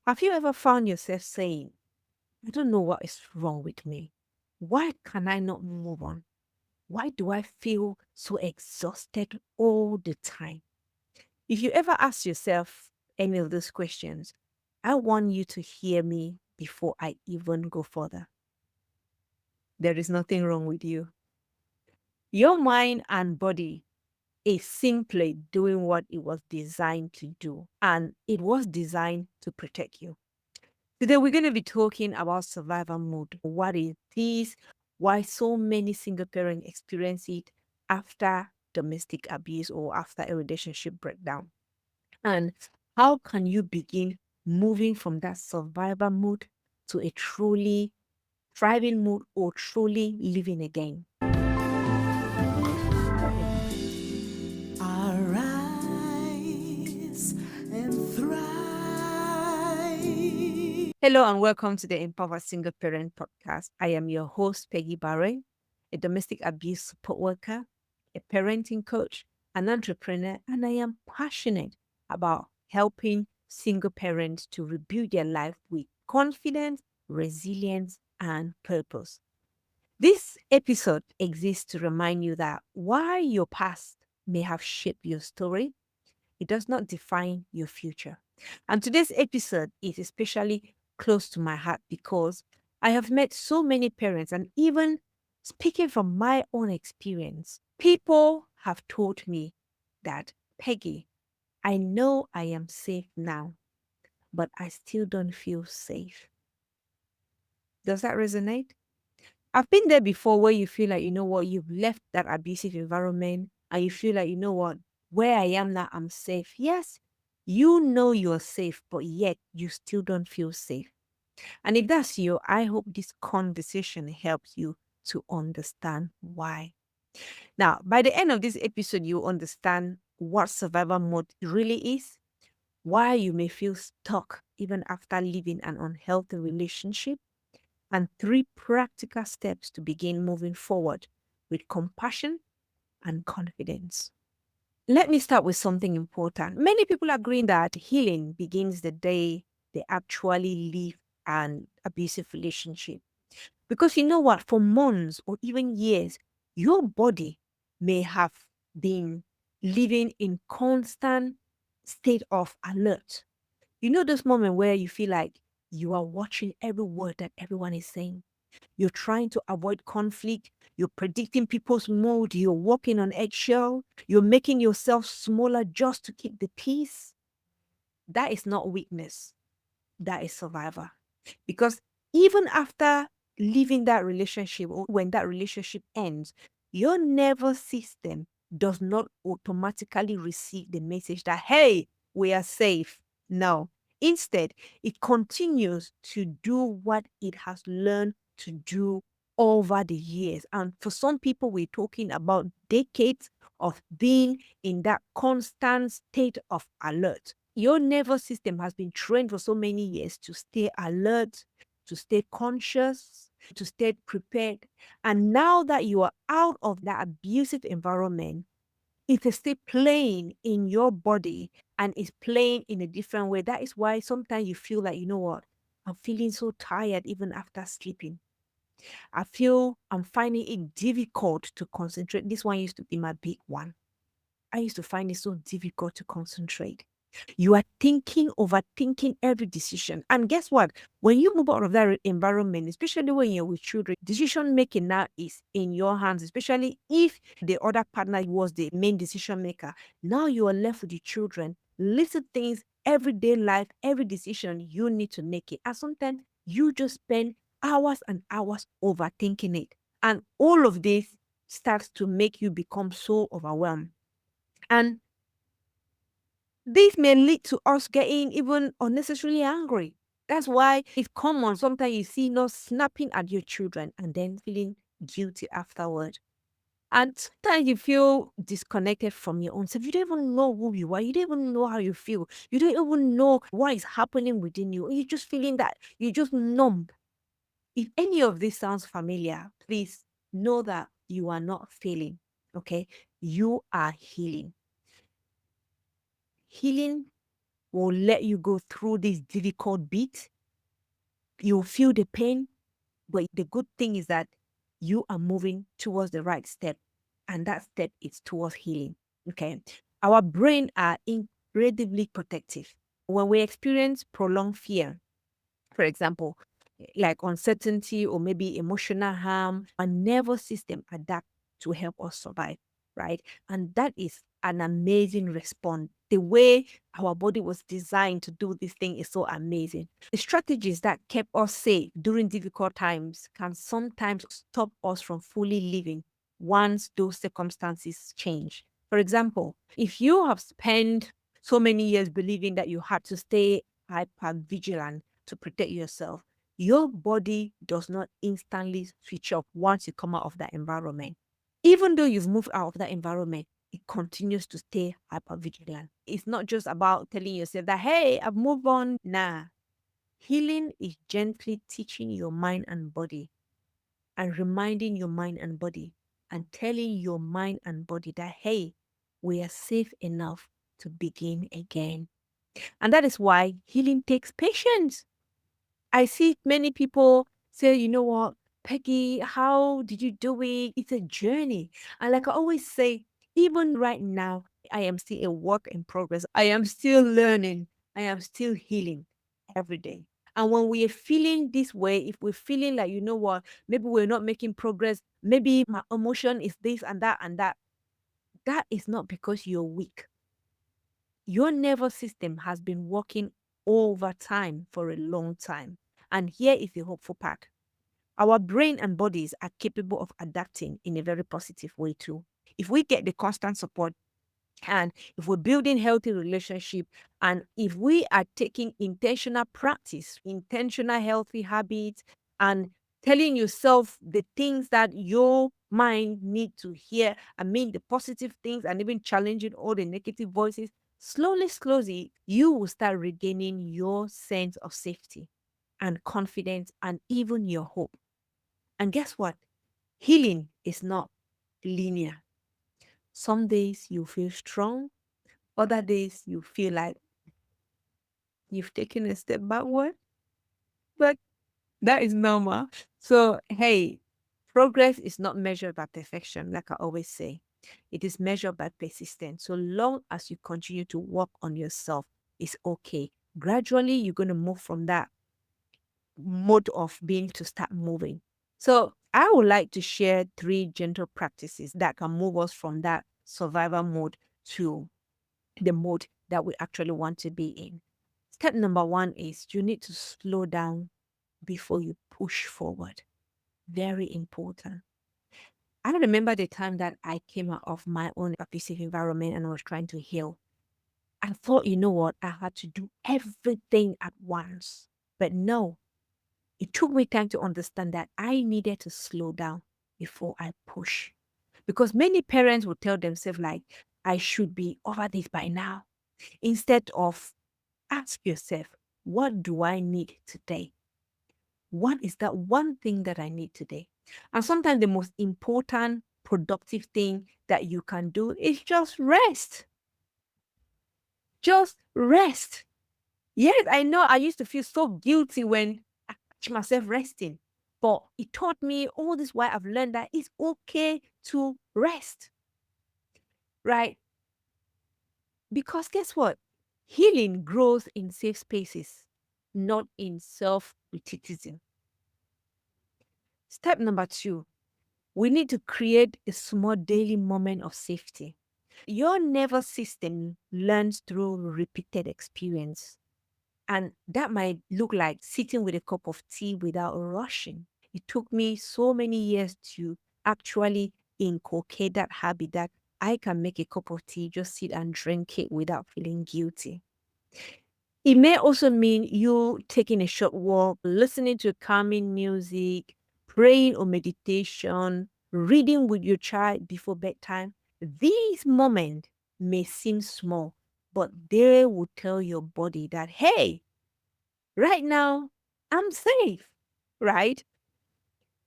Have you ever found yourself saying, I don't know what is wrong with me? Why can I not move on? Why do I feel so exhausted all the time? If you ever ask yourself any of those questions, I want you to hear me before I even go further. There is nothing wrong with you. Your mind and body is simply doing what it was designed to do, and it was designed to protect you. Today, we're going to be talking about survival mode, what it is, why so many single parents experience it after domestic abuse or after a relationship breakdown. And how can you begin moving from that survival mode to a truly thriving mode or truly living again? Arise and thrive. Hello and welcome to the Empower Single Parent Podcast. I am your host, Peggy Barre, a domestic abuse support worker, a parenting coach, an entrepreneur, and I am passionate about helping single parents to rebuild their life with confidence, resilience, and purpose. This episode exists to remind you that while your past may have shaped your story, it does not define your future. And today's episode is especially close to my heart because I have met so many parents, and even speaking from my own experience, people have told me that, Peggy, I know I am safe now, but I still don't feel safe. Does that resonate? I've been there before where you feel like, you know what, you've left that abusive environment and you feel like, you know what, where I am now, I'm safe. Yes, you know you're safe, but yet you still don't feel safe. And if that's you, I hope this conversation helps you to understand why. Now, by the end of this episode, you understand what survival mode really is, why you may feel stuck even after leaving an unhealthy relationship, and three practical steps to begin moving forward with compassion and confidence. Let me start with something important. Many people agree that healing begins the day they actually leave an abusive relationship. Because you know what, for months or even years, your body may have been living in constant state of alert. You know those moments where you feel like you are watching every word that everyone is saying. You're trying to avoid conflict. You're predicting people's mood. You're walking on eggshell. You're making yourself smaller just to keep the peace. That is not weakness. That is survivor. Because even after leaving that relationship or when that relationship ends, your nervous system does not automatically receive the message that, hey, we are safe. No. Instead, it continues to do what it has learned to do over the years. And for some people, we're talking about decades of being in that constant state of alert. Your nervous system has been trained for so many years to stay alert, to stay conscious, to stay prepared. And now that you are out of that abusive environment, it is still playing in your body and is playing in a different way. That is why sometimes you feel like, you know what, I'm feeling so tired even after sleeping. I feel I'm finding it difficult to concentrate. This one used to be my big one. I used to find it so difficult to concentrate. You are thinking, overthinking every decision. And guess what? When you move out of that environment, especially when you're with children, decision making now is in your hands, especially if the other partner was the main decision maker. Now you are left with the children. Little things, everyday life, every decision, you need to make it. And sometimes you just spend hours and hours overthinking it. And all of this starts to make you become so overwhelmed. And this may lead to us getting even unnecessarily angry. That's why it's common. Sometimes you see not snapping at your children and then feeling guilty afterward. And sometimes you feel disconnected from your own self. You don't even know who you are. You don't even know how you feel. You don't even know what is happening within you. You're just feeling that you're just numb. If any of this sounds familiar, please know that you are not failing. Okay. You are healing. Healing will let you go through this difficult bit. You'll feel the pain, but the good thing is that you are moving towards the right step, and that step is towards healing. Okay. Our brain are incredibly protective. When we experience prolonged fear, for example, like uncertainty or maybe emotional harm, our nervous system adapt to help us survive, right? And that is an amazing response. The way our body was designed to do this thing is so amazing. The strategies that kept us safe during difficult times can sometimes stop us from fully living once those circumstances change. For example, if you have spent so many years believing that you had to stay hyper vigilant to protect yourself, your body does not instantly switch off once you come out of that environment. Even though you've moved out of that environment, it continues to stay hyper vigilant. It's not just about telling yourself that, hey, I've moved on. Nah. Healing is gently teaching your mind and body and reminding your mind and body and telling your mind and body that, hey, we are safe enough to begin again. And that is why healing takes patience. I see many people say, you know what, Peggy, how did you do it? It's a journey. And like I always say, even right now, I am still a work in progress. I am still learning. I am still healing every day. And when we are feeling this way, if we're feeling like, you know what, maybe we're not making progress, maybe my emotion is this and that, that is not because you're weak. Your nervous system has been working over time for a long time. And here is the hopeful part. Our brain and bodies are capable of adapting in a very positive way too. If we get the constant support and if we're building healthy relationship and if we are taking intentional practice, intentional healthy habits and telling yourself the things that your mind need to hear, I mean the positive things and even challenging all the negative voices, slowly, you will start regaining your sense of safety and confidence and even your hope. And guess what? Healing is not linear. Some days you feel strong, other days you feel like you've taken a step backward, but that is normal. So, hey, progress is not measured by perfection, like I always say. It is measured by persistence. So long as you continue to work on yourself, it's okay. Gradually, you're going to move from that mode of being to start moving. So I would like to share 3 gentle practices that can move us from that survival mode to the mode that we actually want to be in. Step number 1 is you need to slow down before you push forward. Very important. I remember the time that I came out of my own abusive environment and I was trying to heal. I thought, you know what, I had to do everything at once. But no, it took me time to understand that I needed to slow down before I push. Because many parents will tell themselves, like, I should be over this by now. Instead of ask yourself, what do I need today? What is that one thing that I need today? And sometimes the most important, productive thing that you can do is just rest. Just rest. Yes, I know I used to feel so guilty when I catch myself resting. But it taught me all this while I've learned that it's okay to rest, right? Because guess what? Healing grows in safe spaces, not in self criticism. Step number 2, we need to create a small daily moment of safety. Your nervous system learns through repeated experience. And that might look like sitting with a cup of tea without rushing. It took me so many years to actually inculcate that habit that I can make a cup of tea, just sit and drink it without feeling guilty. It may also mean you taking a short walk, listening to calming music, praying or meditation, reading with your child before bedtime. These moments may seem small, but they will tell your body that, hey, right now, I'm safe, right?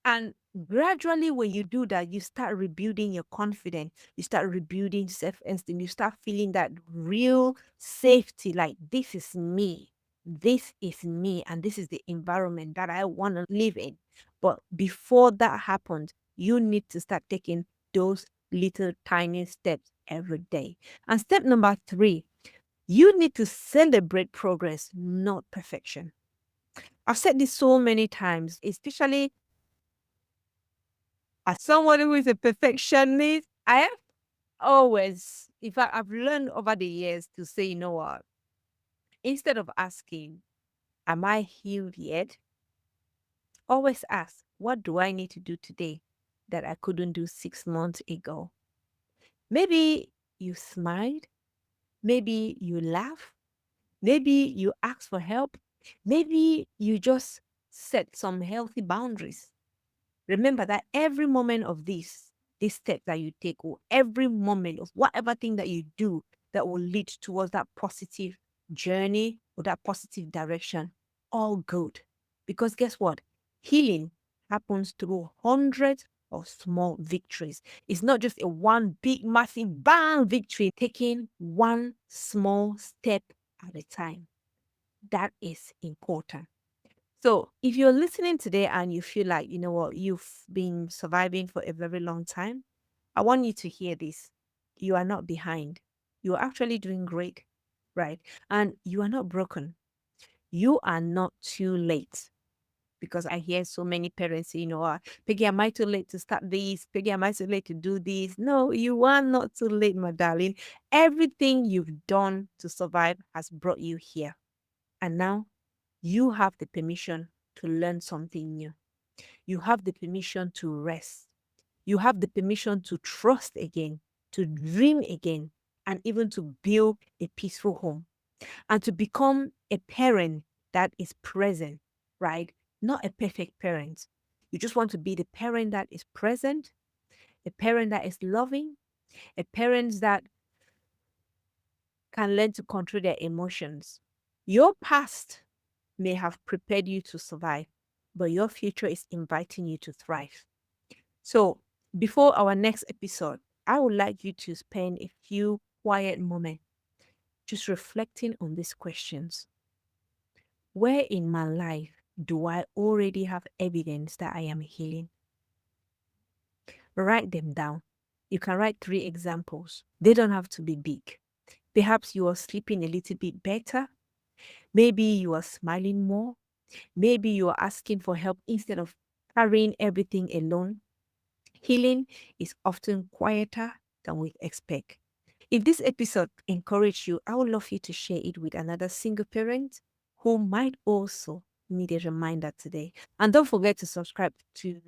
And Gradually, when you do that, you start rebuilding your confidence, you start rebuilding self-esteem, you start feeling that real safety, like this is me. This is me, and this is the environment that I want to live in. But before that happens, you need to start taking those little tiny steps every day. And step number 3, you need to celebrate progress, not perfection. I've said this so many times, especially as someone who is a perfectionist. I have always, in fact, I've learned over the years to say, you know what, instead of asking, am I healed yet? Always ask, what do I need to do today that I couldn't do 6 months ago? Maybe you smiled, maybe you laugh, maybe you ask for help, maybe you just set some healthy boundaries. Remember that every moment of this step that you take, or every moment of whatever thing that you do that will lead towards that positive journey or that positive direction, all good. Because guess what? Healing happens through hundreds of small victories. It's not just a one big, massive bang victory, taking one small step at a time. That is important. So, if you're listening today and you feel like, you know what, you've been surviving for a very long time, I want you to hear this. You are not behind. You're actually doing great, right? And you are not broken. You are not too late. Because I hear so many parents say, you know, Peggy, am I too late to start this? Peggy, am I too late to do this? No, you are not too late, my darling. Everything you've done to survive has brought you here. And now you have the permission to learn something new. You have the permission to rest. You have the permission to trust again, to dream again, and even to build a peaceful home and to become a parent that is present, right? Not a perfect parent. You just want to be the parent that is present, a parent that is loving, a parent that can learn to control their emotions. Your past may have prepared you to survive, but your future is inviting you to thrive. So, before our next episode, I would like you to spend a few quiet moments just reflecting on these questions. Where in my life do I already have evidence that I am healing? Write them down. You can write 3 examples. They don't have to be big. Perhaps you are sleeping a little bit better. Maybe you are smiling more. Maybe you are asking for help instead of carrying everything alone. Healing is often quieter than we expect. If this episode encouraged you, I would love you to share it with another single parent who might also need a reminder today. And don't forget to subscribe to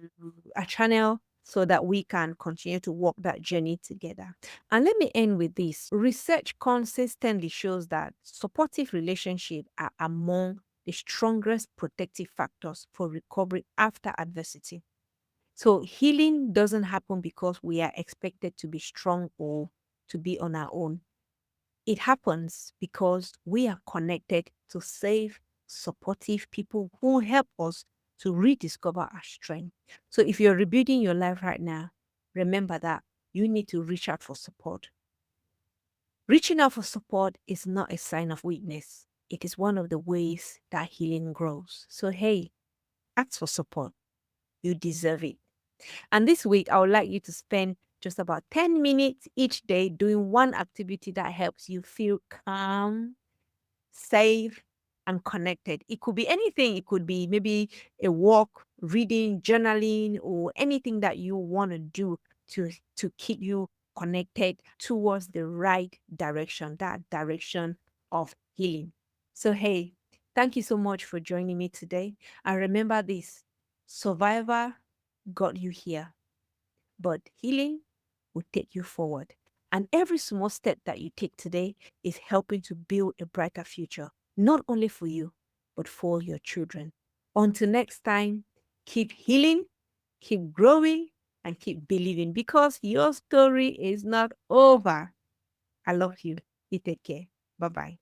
our channel so that we can continue to walk that journey together. And let me end with this. Research consistently shows that supportive relationships are among the strongest protective factors for recovery after adversity. So healing doesn't happen because we are expected to be strong or to be on our own. It happens because we are connected to safe, supportive people who help us to rediscover our strength. So if you're rebuilding your life right now, remember that you need to reach out for support. Reaching out for support is not a sign of weakness. It is one of the ways that healing grows. So hey, ask for support. You deserve it. And this week, I would like you to spend just about 10 minutes each day doing one activity that helps you feel calm, safe, and connected. It could be anything. It could be maybe a walk, reading, journaling, or anything that you want to do to keep you connected towards the right direction, that direction of healing. So, hey, thank you so much for joining me today. And remember this, survivor got you here, but healing will take you forward. And every small step that you take today is helping to build a brighter future, not only for you, but for your children. Until next time, keep healing, keep growing, and keep believing because your story is not over. I love you. You take care. Bye bye.